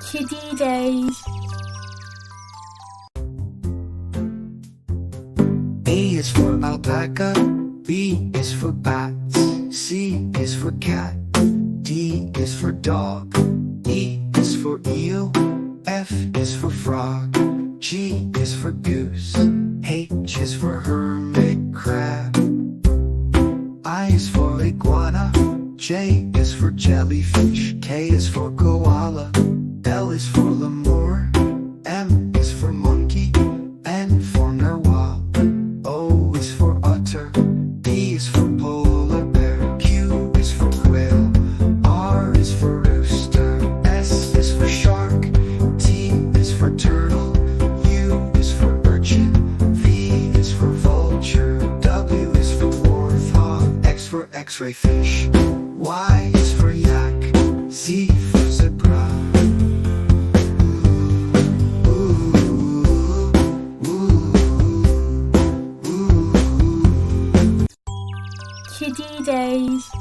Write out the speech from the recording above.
Kiddie Days. A is for alpaca, B is for bat, C is for cat, D is for dog, E is for eel, F is for frog, G is for goose, H is for hermit crab, I is for iguana, J is for jellyfish, K is for koala, L is for lemur, M is for monkey, N for narwhal, O is for otter, P is for polar bear, Q is for whale, R is for rooster, S is for shark, T is for turtle, U is for urchin, V is for vulture, W is for warthog, X for x-ray fish, Y is for yak, Z for zebra. Kiddie Days.